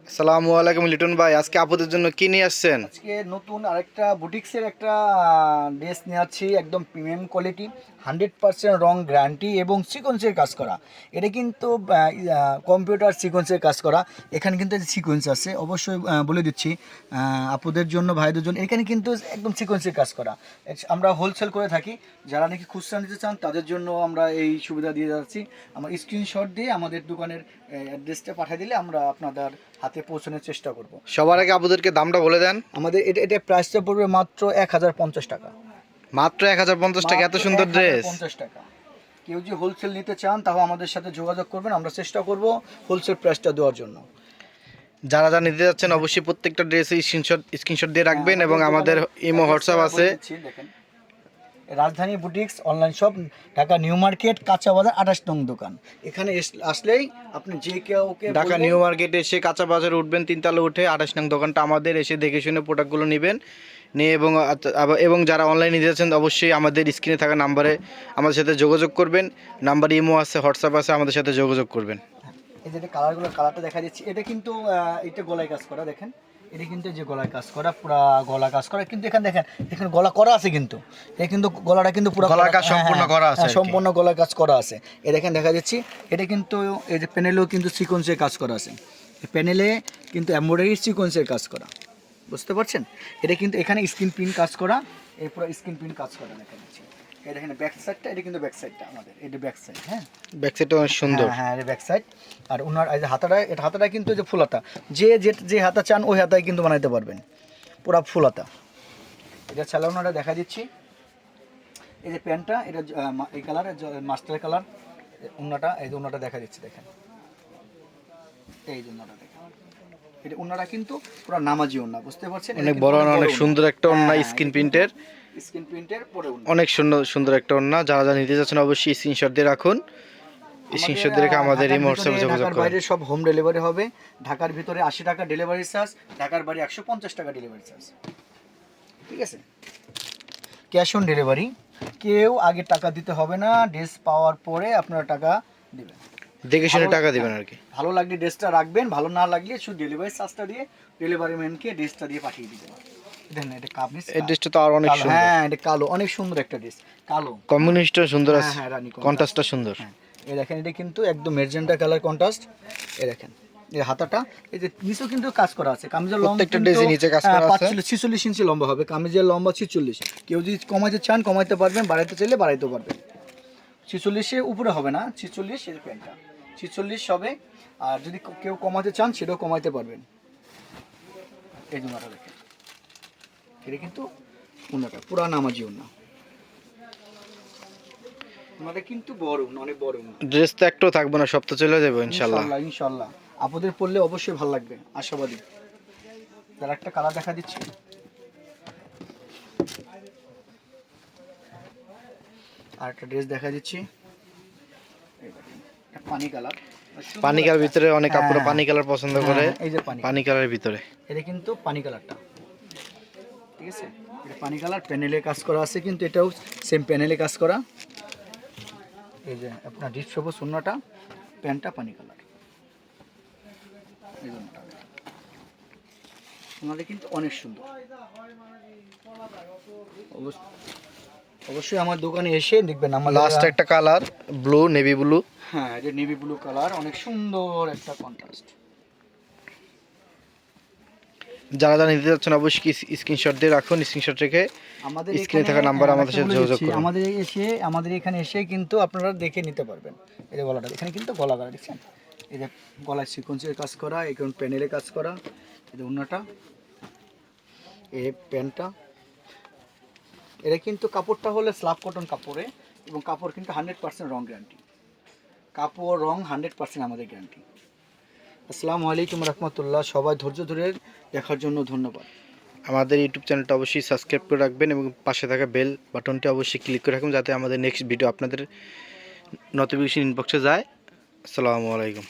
আসসালামু আলাইকুম লিটন ভাই, আজকে আপুদের জন্য কি নিয়ে আসছেন? আজকে নতুন আরেকটা বুটিক্সের একটা ড্রেস নিয়ে আসছি, একদম প্রিমিয়াম কোয়ালিটি, 100% রং গ্যারান্টি এবং সিকোয়েন্সের কাজ করা। এটা কিন্তু কম্পিউটার সিকোয়েন্সের কাজ করা। এখানে কিন্তু সিকোয়েন্স আছে, অবশ্যই বলে দিচ্ছি আপুদের জন্য, ভাইদের জন্য। এখানে কিন্তু একদম সিকোয়েন্সের কাজ করা। আমরা হোলসেল করে থাকি, যারা নাকি খুচরা নিতে চান তাদের জন্য আমরা এই সুবিধা দিয়ে যাচ্ছি। আমার স্ক্রিনশট দিয়ে আমাদের দোকানের অ্যাড্রেসটা পাঠিয়ে দিলে আমরা আপনাদের হাতে পৌঁছানোর চেষ্টা করব। সবার আগে আপুদেরকে দামটা বলে দেন। আমাদের এটা প্রাইসটা পড়বে মাত্র 1050 টাকা। মাত্র 1050 টাকা, এত সুন্দর ড্রেস। 1050 টাকা। কেউ যদি হোলসেল নিতে চান তাও আমাদের সাথে যোগাযোগ করবেন, আমরা চেষ্টা করব হোলসেল প্রাইসটা দেওয়ার জন্য। যারা যা নিতে যাচ্ছেন অবশ্যই প্রত্যেকটা ড্রেসে স্ক্রিনশট দিয়ে রাখবেন এবং আমাদের ইমো হোয়াটসঅ্যাপ আছে। দেখেন, রাজধানী boutiques online shop, Dhaka new market, কাঁচা বাজার 28 নং দোকান। এখানে আসলেই আপনি যে কেউকে ঢাকা নিউ মার্কেটে এসে কাঁচা বাজারে উঠবেন, 3 তলা উঠে 28 নং দোকানটা আমাদের, এসে দেখে শুনে প্রোডাক্টগুলো নেবেন নিয়ে এবং যারা অনলাইন নিতে যাচ্ছেন অবশ্যই আমাদের স্ক্রিনে থাকা নাম্বারে আমাদের সাথে যোগাযোগ করবেন। নাম্বার ইমো আছে, হোয়াটসঅ্যাপ আছে, আমাদের সাথে যোগাযোগ করবেন। এই যে কালারটা দেখা দিচ্ছি, এটা কিন্তু এটা গলায় কাজ করা। দেখেন, এটা কিন্তু যে গলায় কাজ করা, পুরা গলা কাজ করা। কিন্তু এখানে দেখেন, এখানে গলা করা আছে, কিন্তু এটা কিন্তু গলাটা কিন্তু পুরো গলার কাজ সম্পূর্ণ করা আছে, সম্পূর্ণ গলার কাজ করা আছে। এই দেখেন, দেখা দিচ্ছি, এটা কিন্তু এই যে প্যানেলেও কিন্তু সিকোয়েন্সের কাজ করা আছে। প্যানেলে কিন্তু এমব্রয়ডারি সিকোয়েন্সের কাজ করা, বুঝতে পারছেন? এটা কিন্তু এখানে স্ক্রিন প্রিন্ট কাজ করা, এই পুরো স্ক্রিন প্রিন্ট কাজ করা দেখা যাচ্ছে। এই দেখেন ব্যাক সাইডটা, এটা কিন্তু ব্যাক সাইডটা আমাদের, এটা ব্যাক সাইড। হ্যাঁ, ব্যাক সাইডটা অনেক সুন্দর। হ্যাঁ, এটা ব্যাক সাইড। আর ওনার এই যে হাতাটা কিন্তু যে ফুল হাতা, যে হাতা চান ওই হাতায় কিন্তু বানাইতে পারবেন, পুরা ফুল হাতা। এটা ছাড়া ওনারা দেখা দিচ্ছি, এই যে প্যান্টটা, এটা এই কালার, মাস্টার কালার। ওনাটা, এই যে ওনাটা দেখা দিচ্ছে, দেখেন, এই যে ওনাটা দেখেন, এটা ওনারা কিন্তু পুরো নামাজি ওনা, বুঝতে পারছেন? অনেক বড়, অনেক সুন্দর একটা ওন্না, স্ক্রিন প্রিন্টের পরে ওনা, অনেক সুন্দর একটা ওন্না। যারা যা নিতে যাচ্ছেন অবশ্যই স্ক্রিনশট দিয়ে রাখুন। স্ক্রিনশট দিয়ে রেখে আমাদের এই হোয়াটসঅ্যাপে যোগাযোগ করুন। ঢাকার বাইরে সব হোম ডেলিভারি হবে। ঢাকার ভিতরে 80 টাকা ডেলিভারি চার্জ, ঢাকার বাইরে 150 টাকা ডেলিভারি চার্জ। ঠিক আছে, ক্যাশ অন ডেলিভারি। কেউ আগে টাকা দিতে হবে না, ড্রেস পাওয়ার পরে আপনারা টাকা দিবেন, দেখে শুনে টাকা দিবেন আর কি। ভালো লাগলে ড্রেসটা রাখবেন, ভালো না লাগলে শুধু ডেলিভারি চার্জটা দিয়ে ডেলিভারি ম্যানকে ড্রেসটা দিয়ে পাঠিয়ে দিবেন। দেখেন, এটা কামিজ, এই ড্রেসটা তো আর অনেক সুন্দর। হ্যাঁ, এটা কালো, অনেক সুন্দর একটা ড্রেস, কালো কম্বিনেশনটা সুন্দর আছে, হ্যাঁ, রানী কন্ট্রাস্টটা সুন্দর। হ্যাঁ, এই দেখেন, এটা কিন্তু একদম মেজেন্টা কালার কন্ট্রাস্ট। এই দেখেন, এই হাতাটা, এই যে নিচেও কিন্তু কাজ করা আছে। কামিজের লম্বা প্রত্যেকটা ড্রেসে নিচে কাজ করা আছে। 46 ইঞ্চি লম্বা হবে, কামিজের লম্বা 46। কেউ যদি কমাইতে চান কমাইতে পারবেন, বাড়াইতে চাইলে বাড়াইতেও পারবেন। 46-এর উপরে হবে না, 46 এর প্যান্টটা 46 হবে। আর যদি কেউ কমাতে চান সেটাও কমাইতে পারবেন। এই জন্যটা দেখেন, এটা কিন্তু ওনাটা পুরা নামাজি ওনা, ওনাটা কিন্তু বড়, অনেক বড়। ড্রেস তো একটাও থাকবে না, সব তো চলে যাবে ইনশাআল্লাহ। ইনশাআল্লাহ আপনাদের পরলে অবশ্যই ভালো লাগবে, আশাবাদী। তার একটা কালার দেখা দিচ্ছি, আর একটা ড্রেস দেখা দিচ্ছি, পানি কালার। পানি কালার ভিতরে অনেক আপুরা পানি কালার পছন্দ করে। এই যে পানি কালারের ভিতরে, এটা কিন্তু পানি কালারটা, ঠিক আছে? এটা পানি কালার, প্যানেলে কাজ করা আছে, কিন্তু এটাও সেম প্যানেলে কাজ করা। এই যে আপনার ডিপ সবুজ ওন্নাটা, প্যান্টটা পানি কালার। এই জন্যটা ওনাদের কিন্তু অনেক সুন্দর। অবশ্যই আমার দোকানে এসে দেখবেন। আমার লাস্ট একটা কালার ব্লু, নেভি ব্লু। হ্যাঁ, এটা নেভি ব্লু কালার, অনেক সুন্দর একটা কন্ট্রাস্ট। যারা যা নিতে যাচ্ছেন অবশ্যই স্ক্রিনশট দিয়ে রাখুন। স্ক্রিনশট রেখে আমাদের স্ক্রিনে থাকা নাম্বার আমাদের সাথে যোগাযোগ করুন। আমাদের এখানে এসে কিন্তু আপনারা দেখে নিতে পারবেন। এই যে গলাটা, এখানে কিন্তু গলা করা, দেখছেন? এই যে গলায় সিকোয়েন্সের কাজ করা, এখন প্যানেলে কাজ করা। এই যে ওন্নাটা, এই প্যান্টটা। এটা কিন্তু কাপড়টা হলে স্লাব কটন কাপড়ে, এবং কাপড় কিন্তু 100% রং গ্যারান্টি। কাপড় রং 100% আমাদের গ্যারান্টি। আসসালামু আলাইকুম রহমতুল্লাহ। সবাই ধৈর্য ধরে দেখার জন্য ধন্যবাদ। আমাদের ইউটিউব চ্যানেলটা অবশ্যই সাবস্ক্রাইব করে রাখবেন এবং পাশে থাকা বেল বাটনটি অবশ্যই ক্লিক করে রাখুন, যাতে আমাদের নেক্সট ভিডিও আপনাদের নোটিফিকেশন ইনবক্সে যায়। আসসালামু আলাইকুম।